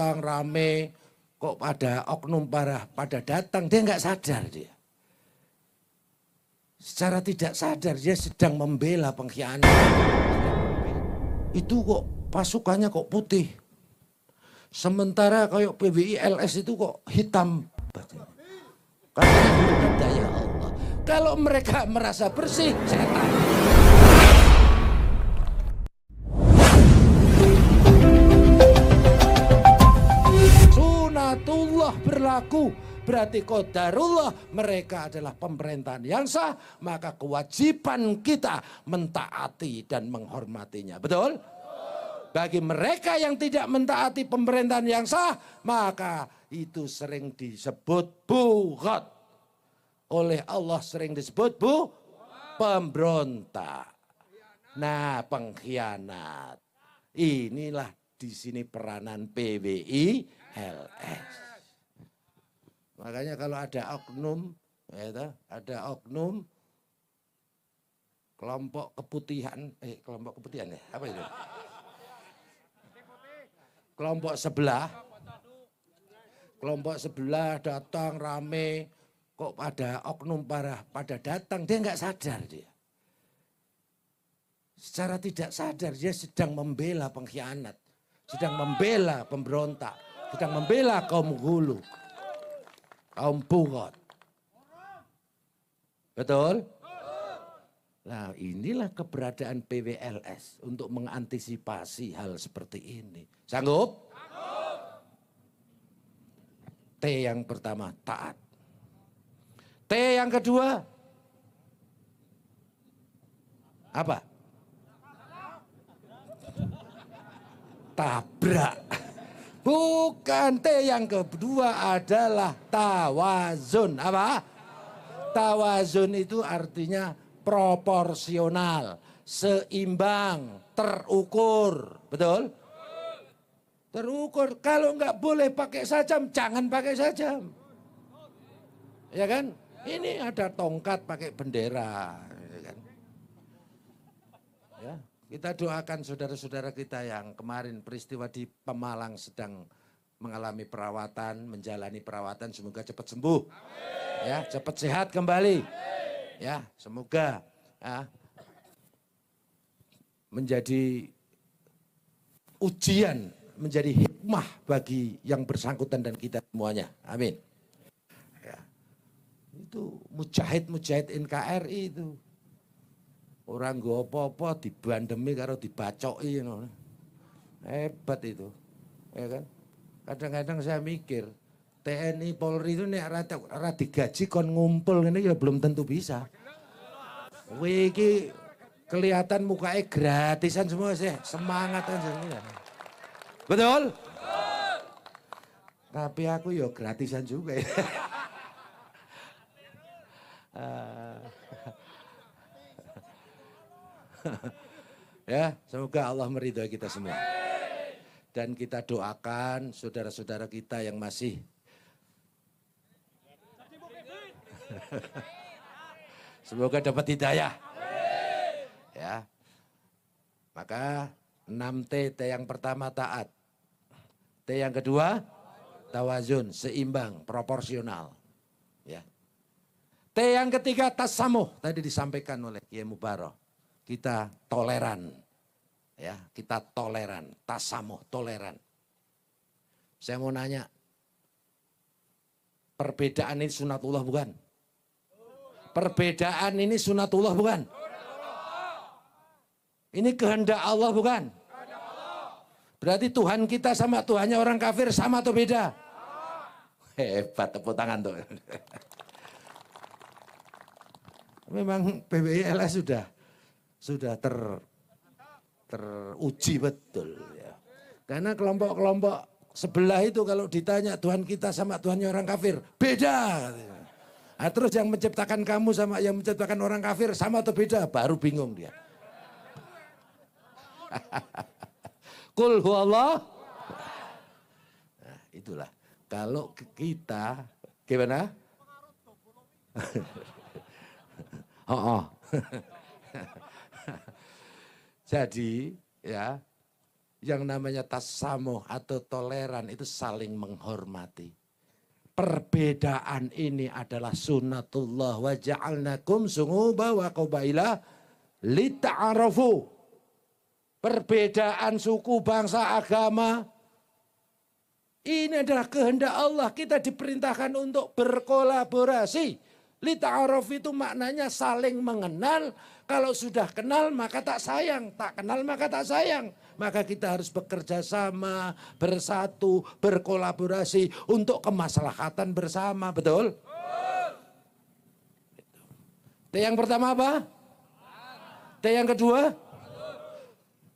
datang rame, kok pada oknum pada datang, dia nggak sadar dia. Secara tidak sadar dia sedang membela pengkhianat. Itu kok pasukannya kok putih. Sementara kayak PBI LS itu kok hitam. Karena daya Allah. Kalau mereka merasa bersih, setan. Sunatullah berlaku. Berarti qadarullah, mereka adalah pemerintahan yang sah, maka kewajiban kita mentaati dan menghormatinya. Betul? Bagi mereka yang tidak mentaati pemerintahan yang sah, maka itu sering disebut bughat. Oleh Allah sering disebut pemberontak. Nah, pengkhianat. Inilah di sini peranan PBI LS. Makanya kalau ada oknum, ya, ada oknum kelompok keputihan ya, apa itu? Kelompok sebelah datang rame, kok ada oknum pada datang, dia nggak sadar dia. Secara tidak sadar dia sedang membela pengkhianat, sedang membela pemberontak, sedang membela kaum hulu, kaum bughat. Betul? Nah, inilah keberadaan PWLS untuk mengantisipasi hal seperti ini. Sanggup? T yang pertama, taat. T yang kedua, apa? Tabrak. Bukan, T yang kedua adalah tawazun. Apa? Tawazun itu artinya proporsional, seimbang, terukur. Betul? Terukur. Kalau nggak boleh pakai sajam, jangan pakai sajam. Ya kan? Ini ada tongkat pakai bendera. Ya kan? Ya, kita doakan saudara-saudara kita yang kemarin peristiwa di Pemalang sedang mengalami perawatan, menjalani perawatan, semoga cepat sembuh. Ya, cepat sehat kembali. Ya, semoga ya, menjadi ujian, menjadi hikmah bagi yang bersangkutan dan kita semuanya. Amin. Ya. Itu mujahid NKRI itu. Orang gak apa-apa dibandemi karo dibacoki. Hebat itu. Ya kan? Kadang-kadang saya mikir, TNI Polri itu nek ora digaji kon ngumpul ini ya belum tentu bisa. Wiki kelihatan mukanya gratisan semua sih, semangat aja. Betul? Tapi aku ya gratisan juga ya. Ya, semoga Allah meridhai kita semua. Dan kita doakan saudara-saudara kita yang masih semoga dapat hidayah. Ya. Maka 6T, T yang pertama taat. T yang kedua tawazun, seimbang, proporsional. Ya. T yang ketiga tasamuh, tadi disampaikan oleh Kiai Mubarok. Kita toleran. Ya, kita toleran, tasamuh, toleran. Saya mau nanya, perbedaan ini sunatullah bukan? Perbedaan ini sunatullah bukan? Ini kehendak Allah bukan? Berarti Tuhan kita sama Tuhannya orang kafir sama atau beda? Hebat, tepuk tangan tuh. Memang PBILS sudah teruji betul. Ya. Karena kelompok-kelompok sebelah itu kalau ditanya Tuhan kita sama Tuhannya orang kafir, beda. Nah, terus yang menciptakan kamu sama yang menciptakan orang kafir sama atau beda? Baru bingung dia. Kul huwallah. Nah, itulah. Kalau kita gimana? Jadi ya Yang namanya tasamuh atau toleran itu saling menghormati. Perbedaan ini adalah sunnatullah wa ja'alnakum syu'uban wa qabaila lita'arafu. Perbedaan suku, bangsa, agama ini adalah kehendak Allah. Kita diperintahkan untuk berkolaborasi. Lita'aruf itu maknanya saling mengenal. Kalau sudah kenal maka tak sayang, tak kenal maka tak sayang. Maka kita harus bekerja sama, bersatu, berkolaborasi untuk kemaslahatan bersama, betul? T yang pertama apa? T yang kedua?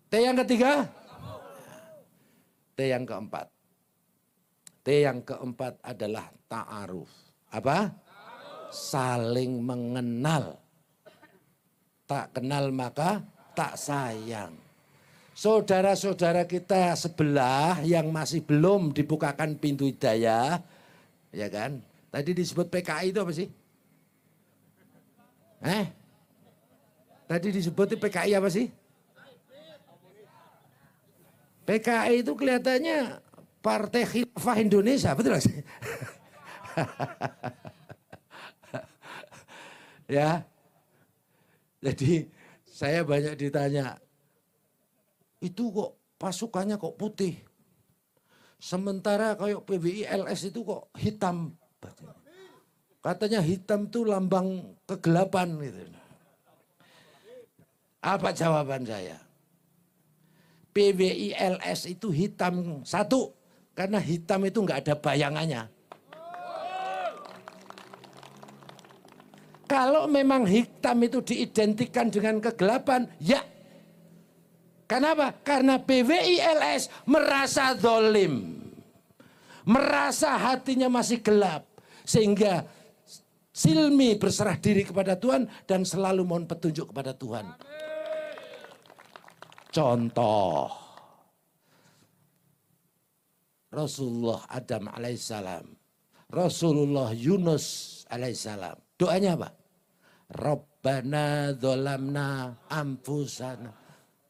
T yang ketiga? T yang keempat. T yang keempat adalah ta'aruf. Apa? Saling mengenal. Tak kenal maka tak sayang. Saudara-saudara kita sebelah yang masih belum dibukakan pintu hidayah, ya kan? Tadi disebut PKI itu apa sih? Tadi disebut PKI apa sih? PKI itu kelihatannya Partai Khilafah Indonesia, betul gak sih? Ya, jadi saya banyak ditanya, itu kok pasukannya kok putih, sementara kayak PBI LS itu kok hitam. Katanya hitam itu lambang kegelapan gitu. Apa jawaban saya? PBI LS itu hitam satu, karena hitam itu nggak ada bayangannya. Kalau memang hitam itu diidentikan dengan kegelapan, ya. Kenapa? Karena PBI LS merasa zalim. Merasa hatinya masih gelap. Sehingga silmi berserah diri kepada Tuhan dan selalu mohon petunjuk kepada Tuhan. Contoh. Rasulullah Adam alaihissalam. Rasulullah Yunus alaihissalam. Doanya apa? Rabbana dzolamna anfusana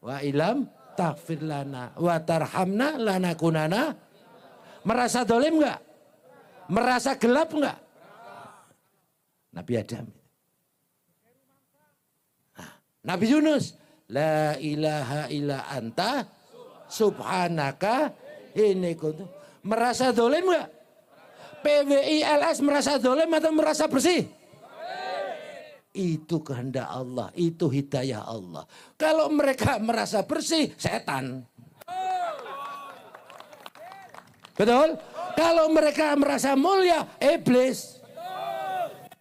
wa ilam taghfir lana wa tarhamna lanakunana. Merasa zalim enggak? Merasa gelap enggak? Nabi Adam. Nah, Nabi Yunus, la ilaha illa anta subhanaka inni kuntu. Merasa zalim enggak? PBI LS merasa zalim atau merasa bersih? Itu kehendak Allah, itu hidayah Allah. Kalau mereka merasa bersih, setan. Betul? Kalau mereka merasa mulia, iblis.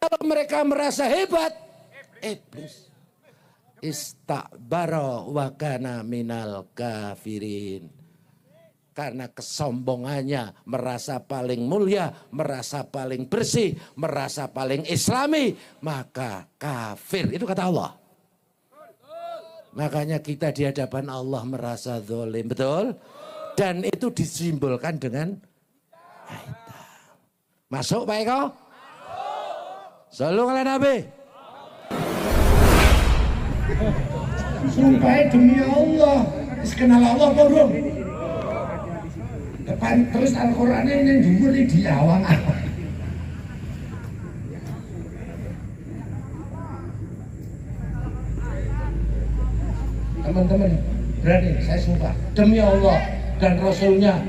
Kalau mereka merasa hebat, iblis. Istakbara wa kana minal kafirin. Karena kesombongannya merasa paling mulia, merasa paling bersih, merasa paling islami, maka kafir. Itu kata Allah. Makanya kita di hadapan Allah merasa zalim, betul? Dan itu disimbolkan dengan hitam. Masuk Pak Eko? Shalom ala Nabi. Sumpah demi Allah, kenal Allah belum? Depan terus Al-Quran ini dhuwur di awang-awang. Teman-teman, berani saya sumpah demi Allah dan Rasulnya,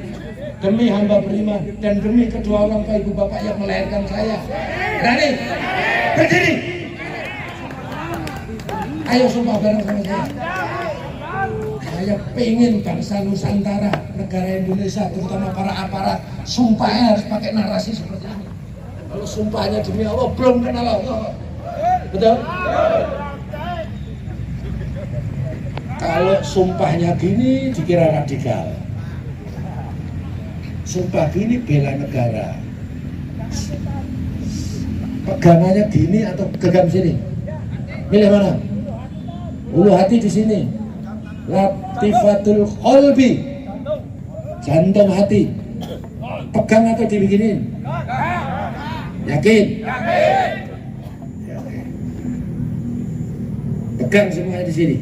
demi hamba beriman dan demi kedua orang tua ibu bapak yang melahirkan saya. Berani? Berdiri. Ayo sumpah bareng sama saya. Saya pengen bangsa Nusantara, negara Indonesia, terutama para aparat, sumpahnya harus pakai narasi seperti ini. Kalau sumpahnya demi Allah, belum kenal Allah. Betul? Kalau sumpahnya gini, dikira radikal. Sumpah gini, bela negara. Pegangannya gini atau gegam sini? Milih mana? Ulu hati di sini. Latifatul qalbi, jantung hati. Pegang atau dibikinin? Yakin? Yakin. Pegang semuanya di sini.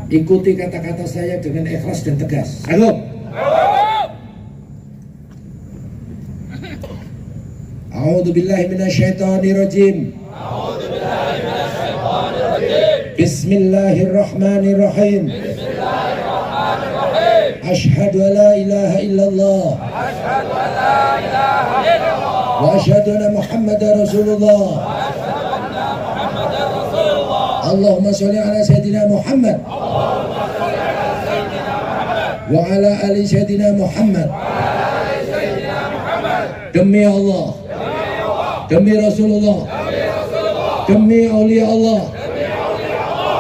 Ikuti kata-kata saya dengan ikhlas dan tegas. Agung. A'udzu billahi minasyaitonir rajim. Bismillahirrahmanirrahim. Asyhadu an la ilaha illallah. Wa asyhadu anna Muhammadar Rasulullah. Allahumma sholli ala sayyidina Muhammad wa ala ali sayyidina Muhammad. Demi Allah, demi Rasulullah, demi aulia Allah,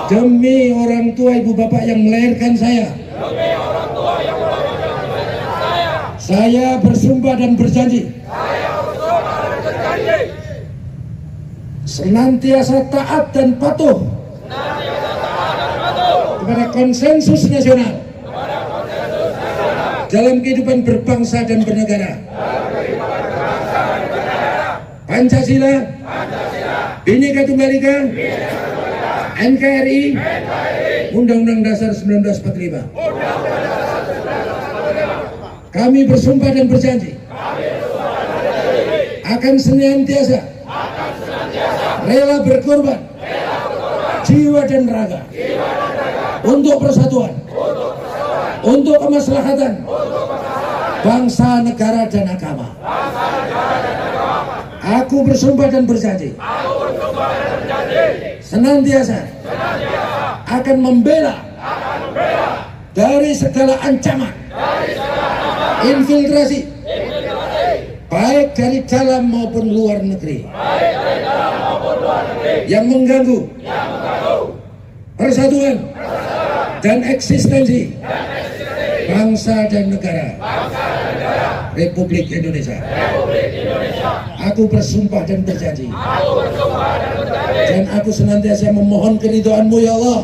demi orang tua ibu bapak yang melahirkan saya bersumpah dan berjanji senantiasa taat dan patuh kepada konsensus nasional dalam kehidupan berbangsa dan bernegara. Pancasila, Bhinneka Tunggal Ika, NKRI, Undang-Undang Dasar 1945. Kami bersumpah dan berjanji akan senantiasa rela berkorban jiwa dan raga untuk persatuan, untuk kemaslahatan bangsa, negara, dan agama. Aku bersumpah dan berjanji senantiasa akan membela dari segala ancaman infiltrasi, baik dari dalam maupun luar negeri, yang mengganggu persatuan dan eksistensi bangsa dan negara Republik Indonesia. Aku bersumpah dan berjanji, dan aku senantiasa memohon keridhaan-Mu ya Allah.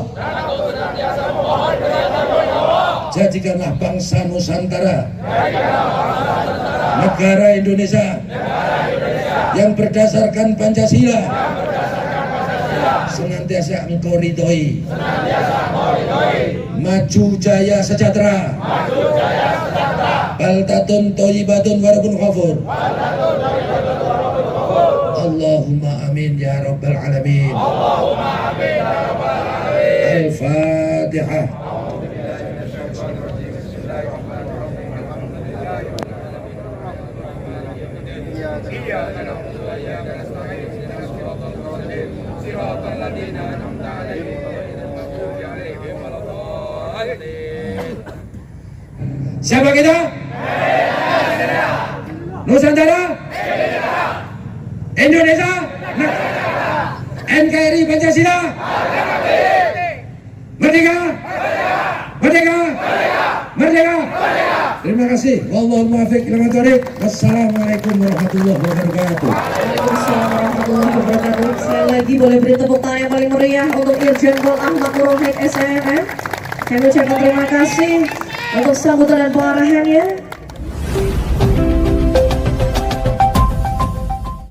Jadikanlah bangsa Nusantara, negara Indonesia yang berdasarkan Pancasila senantiasa Engkau ridhoi, maju jaya sejahtera, baldatun thayyibatun warabun ghafur. Allahumma amin ya rabbal alamin. Al-Fatihah. Siapa kita? Nusantara, Indonesia, NKRI Pancasila, merdeka, merdeka, merdeka. Terima kasih. Wallahul muwaffiq ila thoriq. Wassalamualaikum warahmatullahi wabarakatuh. Waalaikumsalam warahmatullahi wabarakatuh. Sekali lagi boleh beri tepuk tangan yang paling meriah untuk Irjen Pol Ahmad Nurul Haque SMM. Kami ucapkan terima kasih untuk sambutan dan pengarahannya.